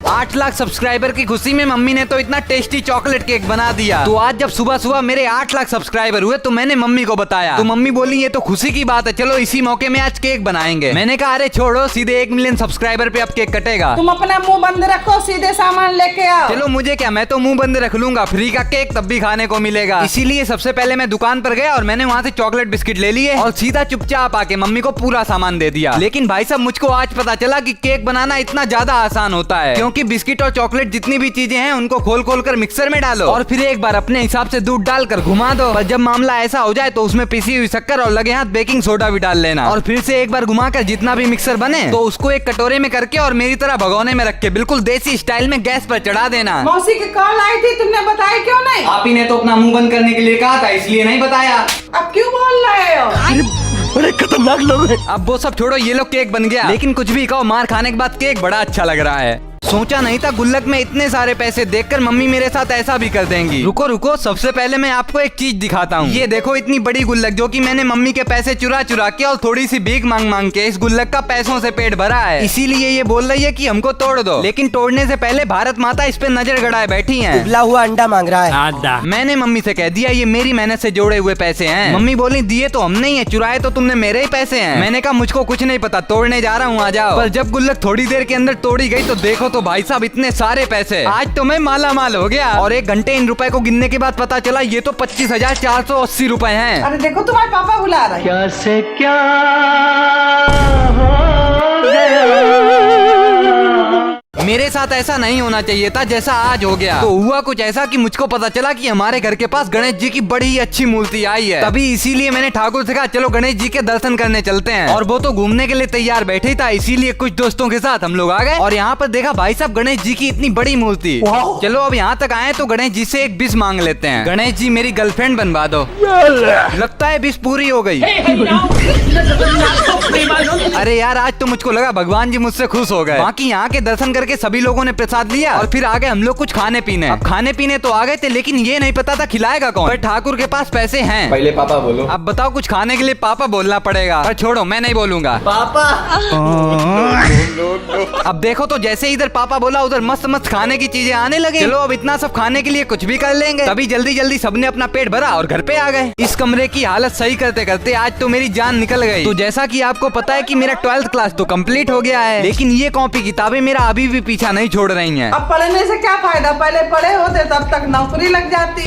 8 lakh subscriber की खुशी में मम्मी ने तो इतना टेस्टी चॉकलेट केक बना दिया। तो आज जब सुबह सुबह मेरे 8 लाख सब्सक्राइबर हुए तो मैंने मम्मी को बताया, तो मम्मी बोली ये तो खुशी की बात है, चलो इसी मौके में आज केक बनाएंगे। मैंने कहा अरे छोड़ो, सीधे 1 मिलियन सब्सक्राइबर पे अब केक कटेगा। तुम अपना मुंह बंद रखो, सीधे सामान लेके आओ। चलो मुझे क्या, मैं तो मुंह बंद रख लूंगा, फ्री का केक तब भी खाने को मिलेगा। इसीलिए सबसे पहले मैं दुकान पर गया और मैंने वहाँ से चॉकलेट बिस्किट ले लिए और सीधा चुपचाप आके मम्मी को पूरा सामान दे दिया। लेकिन भाई साहब मुझको आज पता चला कि केक बनाना इतना ज्यादा आसान होता है, क्योंकि बिस्किट और चॉकलेट जितनी भी चीजें हैं उनको खोल खोल कर मिक्सर में डालो और फिर एक बार अपने हिसाब से दूध डालकर घुमा दो। पर जब मामला ऐसा हो जाए तो उसमें पिसी हुई शक्कर और लगे हाथ बेकिंग सोडा भी डाल लेना और फिर से एक बार घुमाकर जितना भी मिक्सर बने तो उसको एक कटोरे में करके और मेरी तरह भगोने में रख के बिल्कुल देसी स्टाइल में गैस पर चढ़ा देना। मौसी की कॉल आई थी, तुमने बताया क्यों नहीं? आप ही ने तो अपना मुंह बंद करने के लिए कहा था, इसलिए नहीं बताया। अब क्यों बोल रहे हो? बड़े खतरनाक लोग हैं। अब वो सब छोड़ो, ये लोग केक बन गया। लेकिन कुछ भी कहो, मार खाने के बाद केक बड़ा अच्छा लग रहा है। सोचा नहीं था गुल्लक में इतने सारे पैसे देखकर मम्मी मेरे साथ ऐसा भी कर देंगी। रुको रुको, सबसे पहले मैं आपको एक चीज दिखाता हूँ। ये देखो इतनी बड़ी गुल्लक जो कि मैंने मम्मी के पैसे चुरा चुरा के और थोड़ी सी भीख मांग मांग के इस गुल्लक का पैसों से पेट भरा है। इसीलिए ये बोल रही है कि हमको तोड़ दो, लेकिन तोड़ने से पहले भारत माता इस पे नजर गड़ाए बैठी है। उबला हुआ अंडा मांग रहा है। मैंने मम्मी से कह दिया ये मेरी मेहनत से जोड़े हुए पैसे हैं। मम्मी बोली दिए तो हम नहीं है, चुराए तो तुमने मेरे ही पैसे हैं। मैंने कहा मुझको कुछ नहीं पता, तोड़ने जा रहा हूँ, आ जाओ। पर जब गुल्लक थोड़ी देर के अंदर तोड़ी गई तो देखो तो भाई साहब इतने सारे पैसे। आज तो मैं माला माल हो गया और 1 घंटे इन रुपए को गिनने के बाद पता चला ये तो 25,480 रुपए हैं। अरे देखो तुम्हारे पापा बुला रहे हैं। क्या से क्या हो गया। मेरे साथ ऐसा नहीं होना चाहिए था जैसा आज हो गया। तो हुआ कुछ ऐसा कि मुझको पता चला कि हमारे घर के पास गणेश जी की बड़ी ही अच्छी मूर्ति आई है। तभी इसीलिए मैंने ठाकुर से कहा चलो गणेश जी के दर्शन करने चलते हैं। और वो तो घूमने के लिए तैयार बैठे था, इसीलिए कुछ दोस्तों के साथ हम लोग आ गए और यहाँ पर देखा भाई साहब गणेश जी की इतनी बड़ी मूर्ति। चलो अब यहाँ तक आए तो गणेश जी से एक विश मांग लेते हैं। गणेश जी मेरी गर्लफ्रेंड बनवा दो। लगता है विश पूरी हो गई। अरे यार आज तो मुझको लगा भगवान जी मुझसे खुश हो गए। बाकी यहाँ के दर्शन करके सभी लोगों ने प्रसाद लिया और फिर आ गए हम लोग कुछ खाने पीने। अब खाने पीने तो आ गए थे, लेकिन ये नहीं पता था खिलाएगा कौन। पर ठाकुर के पास पैसे हैं। पहले पापा बोलो। अब बताओ कुछ खाने के लिए पापा बोलना पड़ेगा। पर छोड़ो मैं नहीं बोलूंगा पापा। अब देखो तो जैसे इधर पापा बोला उधर मस्त मस्त खाने की चीजें आने लगे। चलो अब इतना सब खाने के लिए कुछ भी कर लेंगे। तभी जल्दी जल्दी सबने अपना पेट भरा और घर पे आ गए। इस कमरे की हालत सही करते करते आज तो मेरी जान निकल गई। तो जैसा कि आपको पता है कि मेरा 12th क्लास तो कंप्लीट हो गया है, लेकिन ये कॉपी किताबें मेरा अभी भी पीछा नहीं छोड़ रही हैं। अब पढ़ने से क्या फायदा, पहले पढ़े होते तब तक नौकरी लग जाती।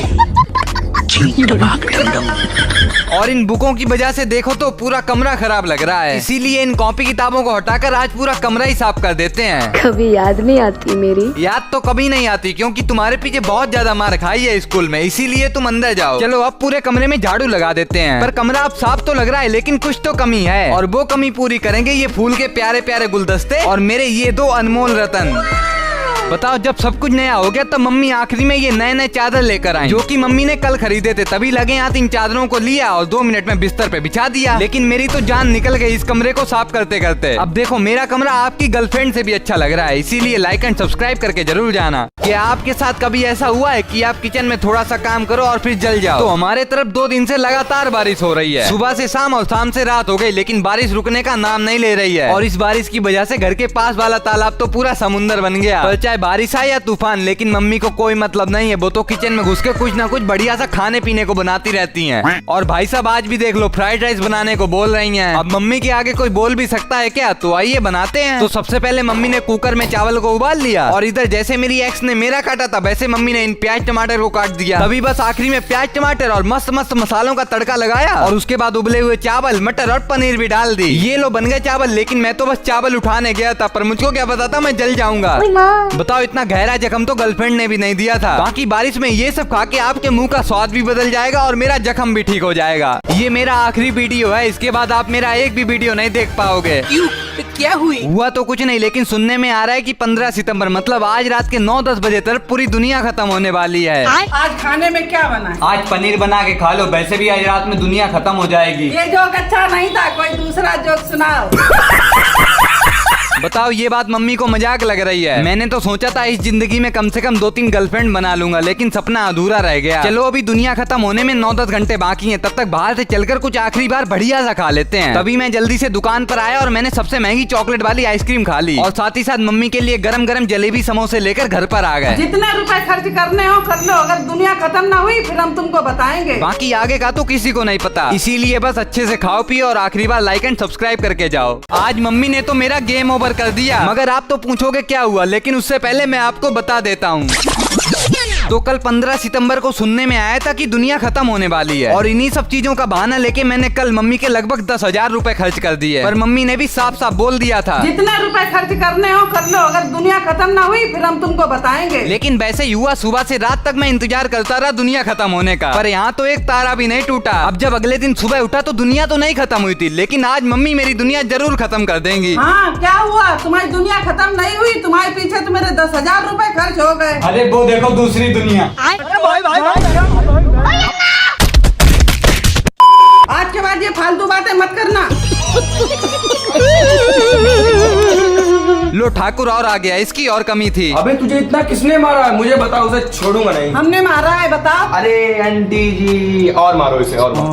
और इन बुकों की वजह से देखो तो पूरा कमरा खराब लग रहा है। इसीलिए इन कॉपी किताबों को हटाकर आज पूरा कमरा ही साफ कर देते हैं। कभी याद नहीं आती मेरी? याद तो कभी नहीं आती, क्योंकि तुम्हारे पीछे बहुत ज्यादा मार खाई है स्कूल में, इसीलिए तुम अंदर जाओ। चलो अब पूरे कमरे में झाड़ू लगा देते हैं। पर कमरा अब साफ तो लग रहा है, लेकिन कुछ तो कमी है और वो कमी पूरी करेंगे ये फूल के प्यारे प्यारे गुलदस्ते और मेरे ये 2 अनमोल रतन। बताओ जब सब कुछ नया हो गया तब मम्मी आखिरी में ये नए नए चादर लेकर आई, जो कि मम्मी ने कल खरीदे थे। तभी लगे हाथ इन चादरों को लिया और 2 मिनट में बिस्तर पे बिछा दिया। लेकिन मेरी तो जान निकल गई इस कमरे को साफ करते करते। अब देखो मेरा कमरा आपकी गर्लफ्रेंड से भी अच्छा लग रहा है, इसीलिए लाइक एंड सब्सक्राइब करके जरूर जाना। क्या आपके साथ कभी ऐसा हुआ है कि आप किचन में थोड़ा सा काम करो और फिर जल जाओ? तो हमारे तरफ 2 दिन से लगातार बारिश हो रही है, सुबह से शाम और शाम से रात हो गई, लेकिन बारिश रुकने का नाम नहीं ले रही है। और इस बारिश की वजह से घर के पास वाला तालाब तो पूरा समुंदर बन गया। पर चाहे बारिश आए या तूफान, लेकिन मम्मी को कोई मतलब नहीं है। वो तो किचन में घुस के कुछ ना कुछ बढ़िया सा खाने पीने को बनाती रहती हैं। और भाई साहब आज भी देख लो फ्राइड राइस बनाने को बोल रही हैं। अब मम्मी के आगे कोई बोल भी सकता है क्या? तो आइए बनाते हैं। तो सबसे पहले मम्मी ने कुकर में चावल को उबाल लिया और इधर जैसे मेरी एक्स ने मेरा काटा था वैसे मम्मी ने इन प्याज टमाटर को काट दिया। तभी बस आखिरी में प्याज टमाटर और मस्त मस्त मसालों का तड़का लगाया और उसके बाद उबले हुए चावल, मटर और पनीर भी डाल दी। ये लो बन गए चावल, लेकिन मैं तो बस चावल उठाने गया था, पर मुझको क्या पता था मैं जल जाऊंगा। बताओ इतना गहरा जख्म तो गर्लफ्रेंड ने भी नहीं दिया था। बाकी बारिश में ये सब खा के आपके मुंह का स्वाद भी बदल जाएगा और मेरा जख्म भी ठीक हो जाएगा। ये मेरा आखिरी वीडियो है, इसके बाद आप मेरा एक भी वीडियो नहीं देख पाओगे। क्यों? क्या हुआ तो कुछ नहीं, लेकिन सुनने में आ रहा है कि 15 सितंबर मतलब आज रात के 9-10 बजे तक पूरी दुनिया खत्म होने वाली है। आज खाने में क्या बना है? आज पनीर बना के खा लो, वैसे भी आज रात में दुनिया खत्म हो जाएगी। ये जोक अच्छा नहीं था, कोई दूसरा जोक सुनाओ। बताओ ये बात मम्मी को मजाक लग रही है। मैंने तो सोचा था इस जिंदगी में कम से कम 2-3 गर्लफ्रेंड बना लूंगा, लेकिन सपना अधूरा रह गया। चलो अभी दुनिया खत्म होने में 9-10 घंटे बाकी हैं, तब तक बाहर से चलकर कुछ आखिरी बार बढ़िया सा खा लेते हैं। तभी मैं जल्दी से दुकान पर आया और मैंने सबसे महंगी चॉकलेट वाली आइसक्रीम खा ली और साथ ही साथ मम्मी के लिए गरम गरम जलेबी समोसे लेकर घर पर आ गए। जितने रुपए खर्च करने हो कर लो, अगर दुनिया खत्म ना हुई फिर हम तुमको बताएंगे। बाकी आगे का तो किसी को नहीं पता, इसीलिए बस अच्छे से खाओ पियो और आखिरी बार लाइक एंड सब्सक्राइब करके जाओ। आज मम्मी ने तो मेरा गेम ओवर कर दिया, मगर आप तो पूछोगे क्या हुआ, लेकिन उससे पहले मैं आपको बता देता हूँ। तो कल 15 सितंबर को सुनने में आया था कि दुनिया खत्म होने वाली है, और इन्हीं सब चीजों का बहाना लेके मैंने कल मम्मी के लगभग 10,000 रुपए खर्च कर दिए। पर मम्मी ने भी साफ साफ बोल दिया था जितने रुपए खर्च करने हो कर लो, अगर दुनिया खत्म ना हुई फिर हम तुमको बताएंगे। लेकिन वैसे ही हुआ, सुबह से रात तक मैं इंतजार करता रहा दुनिया खत्म होने का, पर यहाँ तो एक तारा भी नहीं टूटा। अब जब अगले दिन सुबह उठा तो दुनिया तो नहीं खत्म हुई थी, लेकिन आज मम्मी मेरी दुनिया जरूर खत्म कर देंगी। हाँ क्या हुआ, तुम्हारी दुनिया खत्म नहीं हुई, तुम्हारे पीछे तो मेरे 10,000 रुपए खर्च हो गए। अरे वो देखो दूसरी दुनिया। आज के बाद ये फालतू बातें मत करना। लो ठाकुर और आ गया, इसकी और कमी थी। अबे तुझे इतना किसने मारा है, मुझे बताओ, उसे छोड़ूंगा नहीं। हमने मारा है, बताओ। अरे आंटी जी, और मारो इसे, और मारो।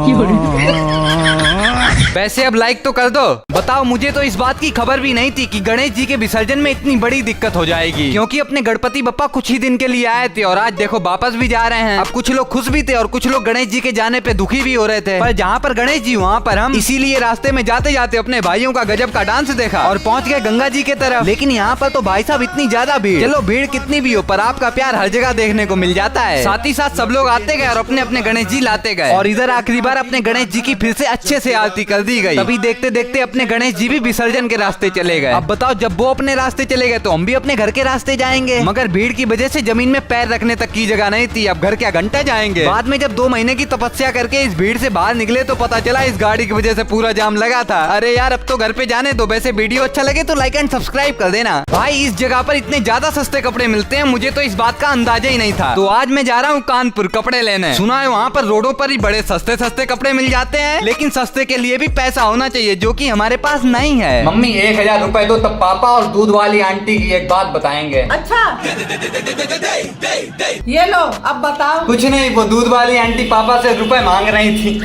वैसे अब लाइक तो कर दो। बताओ, मुझे तो इस बात की खबर भी नहीं थी कि गणेश जी के विसर्जन में इतनी बड़ी दिक्कत हो जाएगी, क्योंकि अपने गणपति बप्पा कुछ ही दिन के लिए आए थे और आज देखो वापस भी जा रहे हैं। अब कुछ लोग खुश भी थे और कुछ लोग गणेश जी के जाने पे दुखी भी हो रहे थे, पर जहाँ पर गणेश जी वहाँ पर हम। इसीलिए रास्ते में जाते जाते अपने भाइयों का गजब का डांस देखा और पहुँच गए गंगा जी के तरफ। लेकिन यहाँ पर तो भाई साहब इतनी ज्यादा भीड़, चलो भीड़ कितनी भी हो पर आपका प्यार हर जगह देखने को मिल जाता है। साथ ही साथ सब लोग आते गए और अपने अपने गणेश जी लाते गए, और इधर आखिरी बार अपने गणेश जी की फिर से अच्छे से आरती कर दी गई। तभी देखते देखते अपने गणेश जी भी विसर्जन के रास्ते चले गए। अब बताओ, जब वो अपने रास्ते चले गए तो हम भी अपने घर के रास्ते जाएंगे, मगर भीड़ की वजह से जमीन में पैर रखने तक की जगह नहीं थी। अब घर क्या घंटा जाएंगे। बाद में जब 2 महीने की तपस्या करके इस भीड़ से बाहर निकले तो पता चला इस गाड़ी की वजह से पूरा जाम लगा था। अरे यार, अब तो घर पे जाने दो। वैसे वीडियो अच्छा लगे तो लाइक एंड सब्सक्राइब कर देना। भाई इस जगह पर इतने ज्यादा सस्ते कपड़े मिलते हैं, मुझे तो इस बात का अंदाजा ही नहीं था। तो आज मैं जा रहा हूँ कानपुर कपड़े लेने। सुना है वहाँ पर रोडों पर ही बड़े सस्ते सस्ते कपड़े मिल जाते हैं, लेकिन सस्ते के लिए भी पैसा होना चाहिए, जो कि हमारे पास नहीं है। मम्मी 1,000 रुपए दो, तब पापा और दूध वाली आंटी की एक बात बताएंगे। अच्छा ये लो, अब बताओ। कुछ नहीं, वो दूध वाली आंटी पापा से रुपए मांग रही थी।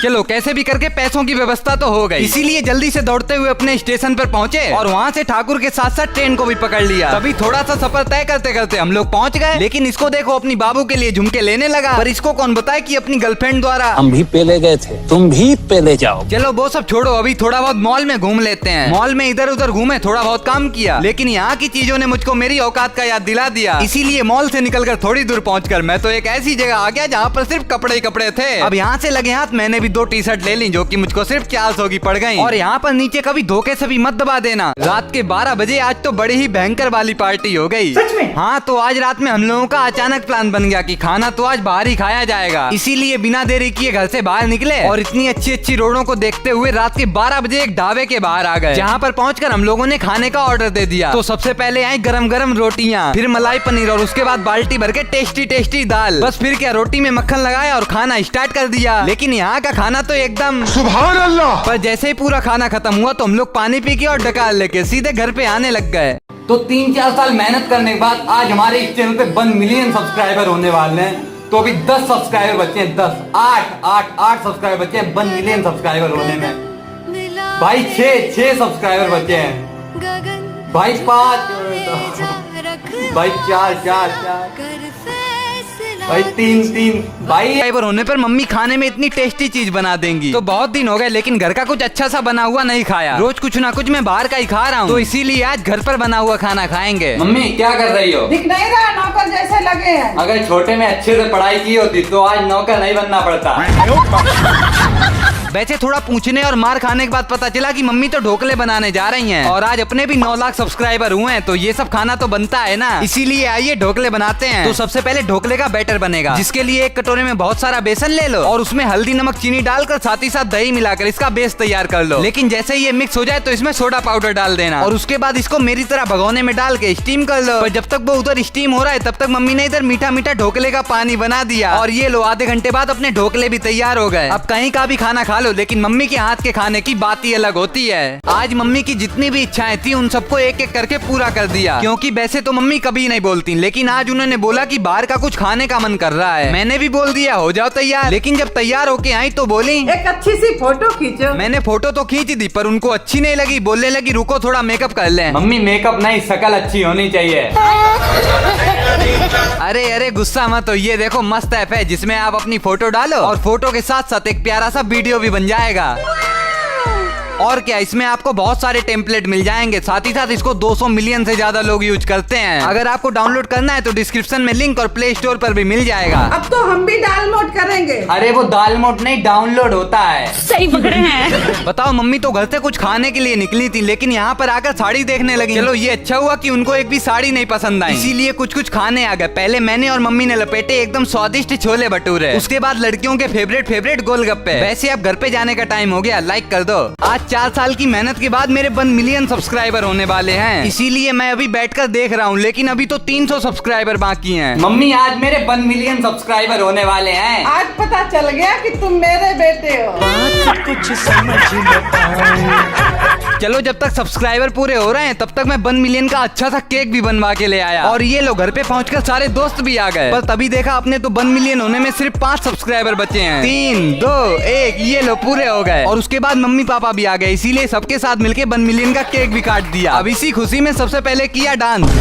चलो कैसे भी करके पैसों की व्यवस्था तो हो गई, इसीलिए जल्दी से दौड़ते हुए अपने स्टेशन पर पहुंचे और वहां से ठाकुर के साथ साथ ट्रेन को भी पकड़ लिया। तभी थोड़ा सा सफर तय करते करते हम लोग पहुंच गए। लेकिन इसको देखो, अपनी बाबू के लिए झुमके लेने लगा, पर इसको कौन बताए कि अपनी गर्लफ्रेंड द्वारा। हम भी पहले गए थे, तुम भी पहले जाओ। चलो वो सब छोड़ो, अभी थोड़ा बहुत मॉल में घूम लेते हैं। मॉल में इधर उधर घूमे, थोड़ा बहुत काम किया, लेकिन यहाँ की चीजों ने मुझको मेरी औकात का याद दिला दिया। इसीलिए मॉल से निकलकर थोड़ी दूर पहुंचकर मैं तो एक ऐसी जगह आ गया जहाँ पर सिर्फ कपड़े ही कपड़े थे। अब यहाँ से लगे हाथ मैंने भी 2 टी-शर्ट ले ली, जो कि मुझको सिर्फ 400 की पड़ गई। और यहाँ पर नीचे कभी धोखे से भी मत दबा देना। रात के 12 बजे आज तो बड़ी ही भयंकर वाली पार्टी हो गई। सच में? हाँ, तो आज रात में हम लोगों का अचानक प्लान बन गया कि खाना तो आज बाहर ही खाया जाएगा। इसीलिए बिना देरी किए घर से बाहर निकले और इतनी अच्छी अच्छी रोडों को देखते हुए रात के 12 बजे एक ढाबे के बाहर आ गए, जहाँ पर पहुँचकर हम लोगों ने खाने का ऑर्डर दे दिया। तो सबसे पहले आई गरम गरम रोटियाँ, फिर मलाई पनीर और उसके बाद बाल्टी भर के टेस्टी टेस्टी दाल। बस फिर क्या, रोटी में मक्खन लगाया और खाना स्टार्ट कर दिया। लेकिन यहाँ का खाना तो एकदम सुभान अल्लाह। पर जैसे ही पूरा खाना खत्म हुआ तो हम लोग पानी पी के और डकार लेके सीधे घर पे आने लग गए। तो 3-4 साल मेहनत करने के बाद आज हमारे इस चैनल पे 1 मिलियन सब्सक्राइबर होने वाले हैं। तो अभी 10 सब्सक्राइबर बचे हैं, 10 8 सब्सक्राइबर बचे हैं 1 मिलियन सब्सक्राइबर होने में। भाई 6 सब्सक्राइबर बचे हैं, भाई 5, भाई 4, भाई 3 भाई सब्सक्राइबर होने पर मम्मी खाने में इतनी टेस्टी चीज बना देंगी। तो बहुत दिन हो गए, लेकिन घर का कुछ अच्छा सा बना हुआ नहीं खाया। रोज कुछ ना कुछ मैं बाहर का ही खा रहा हूँ, तो इसीलिए आज घर पर बना हुआ खाना खाएंगे। मम्मी क्या कर रही हो? दिख नहीं रहा, नौकर जैसे लगे हैं। अगर छोटे में अच्छे से पढ़ाई की होती तो आज नौकर नहीं बनना पड़ता। वैसे थोड़ा पूछने और मार खाने के बाद पता चला कि मम्मी तो ढोकले बनाने जा रही हैं, और आज अपने भी 9 लाख सब्सक्राइबर हुए हैं, तो ये सब खाना तो बनता है ना। इसीलिए आइए ढोकले बनाते हैं। तो सबसे पहले ढोकले का बैटर बनेगा, जिसके लिए एक कटोरे में बहुत सारा बेसन ले लो और उसमें हल्दी नमक चीनी डालकर साथ ही साथ दही मिलाकर इसका बेस तैयार कर लो। लेकिन जैसे ही ये मिक्स हो जाए तो इसमें सोडा पाउडर डाल देना और उसके बाद इसको मेरी तरह भगोने में डाल के स्टीम कर लो। पर जब तक वो उधर स्टीम हो रहा है तब तक मम्मी ने इधर मीठा मीठा ढोकले का पानी बना दिया, और ये लो आधे घंटे बाद अपने ढोकले भी तैयार हो गए। अब कहीं का भी खाना खा लो, लेकिन मम्मी के हाथ के खाने की बात ही अलग होती है। आज मम्मी की जितनी भी इच्छाएं थी उन सबको एक एक करके पूरा कर दिया, क्योंकि वैसे तो मम्मी कभी नहीं बोलती, लेकिन आज उन्होंने बोला कि बाहर का कुछ खाने का मन कर रहा है। मैंने भी बोल दिया हो जाओ तैयार, लेकिन जब तैयार होके आई तो बोली एक अच्छी सी फोटो खींचो। मैंने फोटो तो खींच दी पर उनको अच्छी नहीं लगी, बोलने लगी रुको थोड़ा मेकअप कर लें। मम्मी मेकअप नहीं, शकल अच्छी होनी चाहिए। अरे अरे गुस्सा मत हो, ये देखो मस्त ऐप है जिसमें आप अपनी फोटो डालो और फोटो के साथ साथ एक प्यारा सा वीडियो भी बन जाएगा। और क्या, इसमें आपको बहुत सारे टेम्पलेट मिल जाएंगे, साथ ही साथ इसको 200 मिलियन से ज्यादा लोग यूज करते हैं। अगर आपको डाउनलोड करना है तो डिस्क्रिप्शन में लिंक और प्ले स्टोर पर भी मिल जाएगा। अब तो हम भी डाउनलोड करेंगे। अरे वो डाउनलोड नहीं डाउनलोड होता है। सही पकड़े हैं। बताओ, मम्मी तो घर से कुछ खाने के लिए निकली थी, लेकिन यहाँ पर आकर साड़ी देखने लगी। चलो ये अच्छा हुआ कि उनको एक भी साड़ी नहीं पसंद आई, इसीलिए कुछ कुछ खाने आ गए। पहले मैंने और मम्मी ने लपेटे एकदम स्वादिष्ट छोले भटूरे, उसके बाद लड़कियों के फेवरेट गोलगप्पे। वैसे अब घर पे जाने का टाइम हो गया, लाइक कर दो। आज 4 साल की मेहनत के बाद मेरे 1 मिलियन सब्सक्राइबर होने वाले हैं, इसीलिए मैं अभी बैठकर देख रहा हूँ, लेकिन अभी तो 300 सब्सक्राइबर बाकी हैं। मम्मी आज मेरे 1 मिलियन सब्सक्राइबर होने वाले हैं। आज पता चल गया कि तुम मेरे बेटे हो। चलो जब तक सब्सक्राइबर पूरे हो रहे हैं तब तक मैं 1 मिलियन का अच्छा सा केक भी बनवा के ले आया। और ये लोग घर पे पहुंचकर सारे दोस्त भी आ गए, पर तभी देखा अपने तो 1 मिलियन होने में सिर्फ 5 सब्सक्राइबर बचे हैं। 3, 2, 1 ये लो पूरे हो गए। और उसके बाद मम्मी पापा भी आ गए, इसीलिए सबके साथ मिलके 1 मिलियन का केक भी काट दिया। अब इसी खुशी में सबसे पहले किया डांस।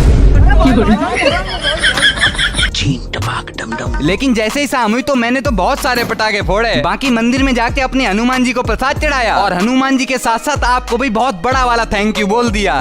लेकिन जैसे ही शाम हुई तो मैंने तो बहुत सारे पटाखे फोड़े, बाकी मंदिर में जाके अपने हनुमान जी को प्रसाद चढ़ाया और हनुमान जी के साथ साथ आपको भी बहुत बड़ा वाला थैंक यू बोल दिया।